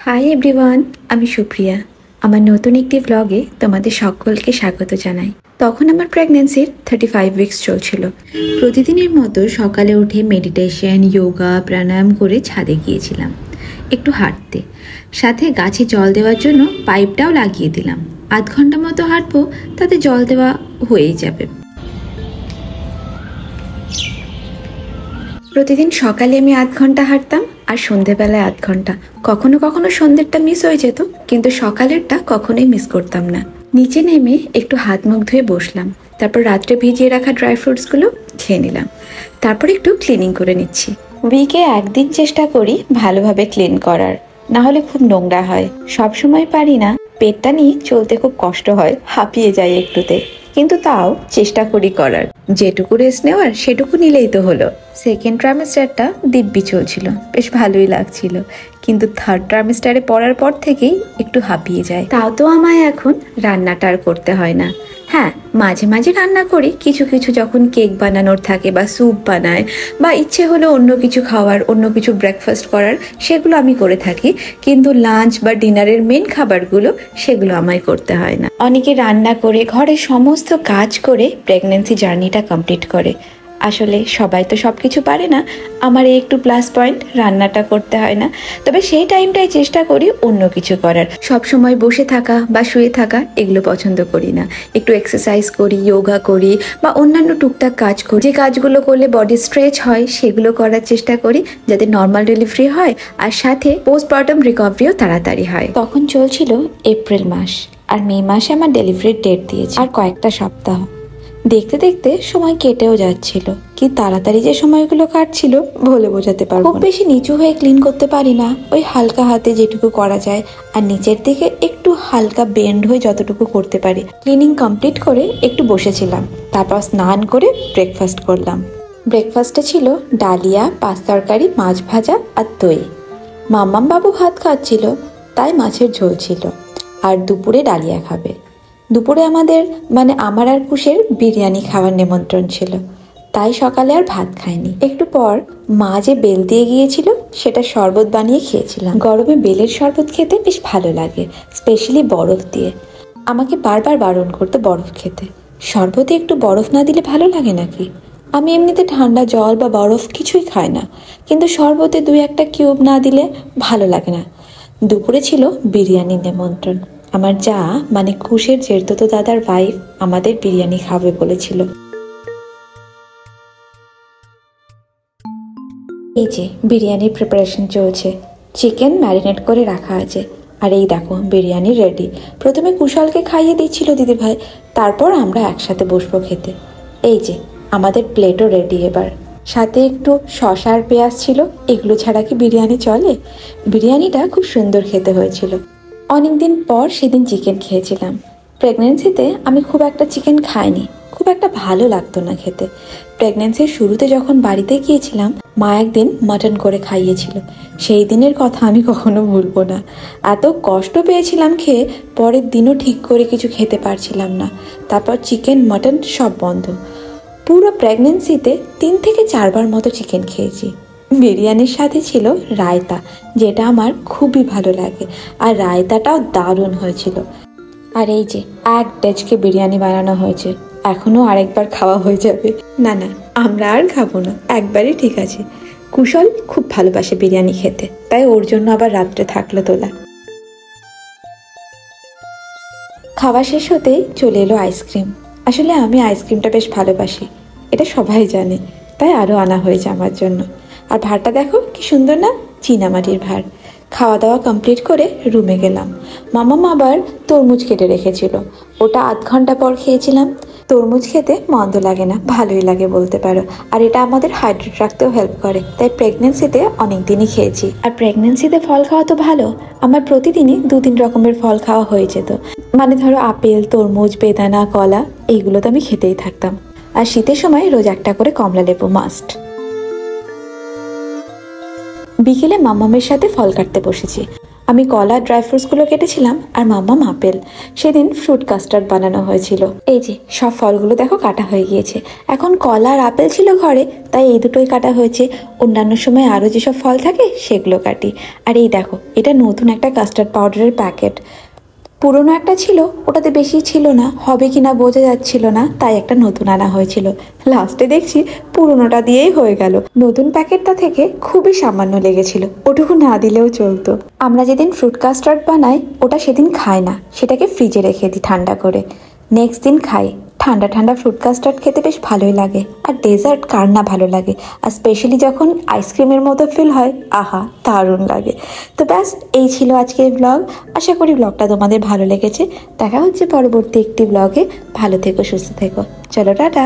Hi everyone, আমি সুপ্রিয়া। আমার নতুন একটি ব্লগে তোমাদের সকলকে স্বাগত জানাই। তখন আমার প্রেগন্যান্সির 35 উইকস চলছিল। প্রতিদিনের মতো সকালে উঠে মেডিটেশন, যোগা, প্রাণায়াম করে ছাদে গিয়েছিলাম একটু হাঁটতে। সাথে গাছে জল দেওয়ার জন্য পাইপটাও লাগিয়ে দিলাম। আধ ঘন্টা মতো হাঁটবো, তাতে জল দেওয়া হয়েই যাবে। প্রতিদিন সকালে আমি আধ ঘন্টা হাঁটতাম আর সন্ধেবেলায় আধ ঘন্টা। কখনো কখনো সন্ধ্যেরটা মিস হয়ে যেত, কিন্তু সকালেরটা কখনোই মিস করতাম না। নিচে নেমে একটু হাত মুখ ধুয়ে বসলাম, তারপর রাত্রে ভিজিয়ে রাখা ড্রাই ফ্রুটসগুলো খেয়ে নিলাম। তারপর একটু ক্লিনিং করে নিচ্ছি। উইকে একদিন চেষ্টা করি ভালোভাবে ক্লিন করার, না হলে খুব নোংরা হয়। সবসময় পারি না, পেটটা নিয়ে চলতে খুব কষ্ট হয়, হাঁপিয়ে যায় একটুতে, কিন্তু তাও চেষ্টা করি করার। যেটুকু রেস্ট নেওয়ার সেটুকু নিলেই তো হলো। সেকেন্ড ট্রাইমেস্টারটা দিব্যি চলছিল, বেশ ভালোই লাগছিল, কিন্তু থার্ড ট্রাইমেস্টারে পড়ার পর থেকেই একটু হাঁপিয়ে যায়। তাও তো আমায় এখন রান্নাটা আর করতে হয় না। হ্যাঁ, মাঝে মাঝে রান্না করি কিছু কিছু, যখন কেক বানানোর থাকে বা স্যুপ বানায় বা ইচ্ছে হলো অন্য কিছু খাওয়ার, অন্য কিছু ব্রেকফাস্ট করার, সেগুলো আমি করে থাকি। কিন্তু লাঞ্চ বা ডিনারের মেন খাবারগুলো সেগুলো আমায় করতে হয় না। অনেকে রান্না করে ঘরের সমস্ত কাজ করে প্রেগন্যান্সি জার্নিটা কমপ্লিট করে। আসলে সবাই তো সব কিছু পারে না। আমার এই একটু প্লাস পয়েন্ট, রান্নাটা করতে হয় না। তবে সেই টাইমটাই চেষ্টা করি অন্য কিছু করার। সব সময় বসে থাকা বা শুয়ে থাকা এগুলো পছন্দ করি না। একটু এক্সারসাইজ করি, যোগা করি বা অন্যান্য টুকটাক কাজ করি। যে কাজগুলো করলে বডি স্ট্রেচ হয় সেগুলো করার চেষ্টা করি, যাতে নর্মাল ডেলিভারি হয় আর সাথে পোস্টপার্টাম রিকভারিও তাড়াতাড়ি হয়। তখন চলছিল এপ্রিল মাস, আর মে মাসে আমার ডেলিভারির ডেট দিয়েছে আর কয়েকটা সপ্তাহ। দেখতে দেখতে সময় কেটেও যাচ্ছিল, কি তাড়াতাড়ি যে সময়গুলো কাটছিল বলে বোঝাতে পারবো না। খুব বেশি নিচু হয়ে ক্লিন করতে পারি না, ওই হালকা হাতে যেটুকু করা যায়, আর নিচের দিকে একটু হালকা বেন্ড হয়ে যতটুকু করতে পারি। ক্লিনিং কমপ্লিট করে একটু বসেছিলাম, তারপর স্নান করে ব্রেকফাস্ট করলাম। ব্রেকফাস্টে ছিল ডালিয়া, পাঁচ তরকারি, মাছ ভাজা আর দই। মাম্মাম বাবু ভাত খাচ্ছিল, তাই মাছের ঝোল ছিল। আর দুপুরে ডালিয়া খাবে। দুপুরে আমাদের আমার আর কুশের বিরিয়ানি খাওয়ার নিমন্ত্রণ ছিল, তাই সকালে আর ভাত খাইনি। একটু পর মা যে বেল দিয়ে গিয়েছিল, সেটা শরবত বানিয়ে খেয়েছিলাম। গরমে বেলের শরবত খেতে বেশ ভালো লাগে, স্পেশালি বরফ দিয়ে। আমাকে বারবার বারণ করতো বরফ খেতে। শরবতে একটু বরফ না দিলে ভালো লাগে নাকি? আমি এমনিতে ঠান্ডা জল বা বরফ কিছুই খাই না, কিন্তু শরবতে 2-1টা কিউব না দিলে ভালো লাগে না। দুপুরে ছিল বিরিয়ানির নিমন্ত্রণ। আমার যা কুশের জেঠতো দাদার ওয়াইফ আমাদের বিরিয়ানি খাবে বলেছিল। এই যে বিরিয়ানির প্রিপারেশন চলছে। চিকেন ম্যারিনেট করে রাখা আছে, আর এই দেখো বিরিয়ানি রেডি। প্রথমে কুশলকে খাইয়ে দিচ্ছিল দিদিভাই, তারপর আমরা একসাথে বসবো খেতে। এই যে আমাদের প্লেটও রেডি। এবার সাথে একটু শসা আর পেঁয়াজ ছিল, এগুলো ছাড়া কি বিরিয়ানি চলে? বিরিয়ানিটা খুব সুন্দর খেতে হয়েছিল। অনেকদিন পর সেদিন চিকেন খেয়েছিলাম। প্রেগনেন্সিতে আমি খুব একটা চিকেন খাইনি, খুব একটা ভালো লাগতো না খেতে। প্রেগনেন্সির শুরুতে যখন বাড়িতে গিয়েছিলাম, মা একদিন মাটন করে খাইয়েছিল। সেই দিনের কথা আমি কখনো ভুলবো না। এত কষ্ট পেয়েছিলাম খেয়ে, পরের দিনও ঠিক করে কিছু খেতে পারছিলাম না। তারপর চিকেন, মাটন সব বন্ধ। পুরো প্রেগনেন্সিতে 3 থেকে 4 বার মতো চিকেন খেয়েছি। বিরিয়ানির সাথে ছিল রায়তা, যেটা আমার খুবই ভালো লাগে, আর রায়তাটাও দারুণ হয়েছিল। আর এই যে 1 ডেজকে বিরিয়ানি বানানো হয়েছে, এখনো আরেকবার খাওয়া হয়ে যাবে। না না, আমরা আর খাবো না, একবারই ঠিক আছে। কুশল খুব ভালোবাসে বিরিয়ানি খেতে, তাই ওর জন্য আবার রাত্রে থাকলো তোলা। খাওয়া শেষ হতেই চলে এলো আইসক্রিম। আসলে আমি আইসক্রিমটা বেশ ভালোবাসি, এটা সবাই জানে, তাই আরও আনা হয়েছে আমার জন্য। আর ভাড়টা দেখো কি সুন্দর না, চীনামাটির ভাড়। খাওয়া দাওয়া কমপ্লিট করে রুমে গেলাম। মামা আবার তরমুজ কেটে রেখেছিল, ওটা আধ ঘন্টা পর খেয়েছিলাম। তরমুজ খেতে মন্দ লাগে না, ভালোই লাগে বলতে পারো। আর এটা আমাদের হাইড্রেট রাখতেও হেল্প করে, তাই প্রেগনেন্সিতে অনেক দিনই খেয়েছি। আর প্রেগনেন্সিতে ফল খাওয়া তো ভালো। আমার প্রতিদিনই 2-3 রকমের ফল খাওয়া হয়ে যেত। ধরো আপেল, তরমুজ, বেদানা, কলা, এইগুলো তো আমি খেতেই থাকতাম। আর শীতের সময় রোজ একটা করে কমলা লেবু মাস্ট। বিকেলে মাম্মামের সাথে ফল কাটতে বসেছি। আমি কলা ড্রাই ফ্রুটসগুলো কেটেছিলাম আর মাম্মা আপেল। সেদিন ফ্রুট কাস্টার্ড বানানো হয়েছিল। এই যে সব ফলগুলো দেখো কাটা হয়ে গিয়েছে। এখন কলা আর আপেল ছিল ঘরে, তাই এই দুটোই কাটা হয়েছে। অন্যান্য সময় আরও যেসব ফল থাকে সেগুলো কাটি। আর এই দেখো, এটা নতুন একটা কাস্টার্ড পাউডারের প্যাকেট। পুরনো একটা ছিল, ওটাতে বেশি ছিল না, হবে কিনা বোঝা যাচ্ছিল না, তাই একটা নতুন আনা হয়েছিল। লাস্টে দেখছি পুরনোটা দিয়েই হয়ে গেল। নতুন প্যাকেটটা থেকে খুবই সামান্য লেগেছিল, ওটুকু না দিলেও চলতো। আমরা যেদিন ফ্রুট কাস্টার্ড বানাই ওটা সেদিন খাই না, সেটাকে ফ্রিজে রেখে দিই ঠান্ডা করে। নেক্সট দিন খাই। ঠান্ডা ঠান্ডা ফ্রুট কাস্টার্ড খেতে বেশ ভালোই লাগে। আর ডেজার্ট কার না ভালো লাগে, আর স্পেশালি যখন আইসক্রিমের মতো ফিল হয়, আহা দারুণ লাগে। তো ব্যাস, এই ছিল আজকের ব্লগ। আশা করি ব্লগটা তোমাদের ভালো লেগেছে। দেখা হচ্ছে পরবর্তী একটি ব্লগে। ভালো থেকো, সুস্থ থেকো। চলো টাটা।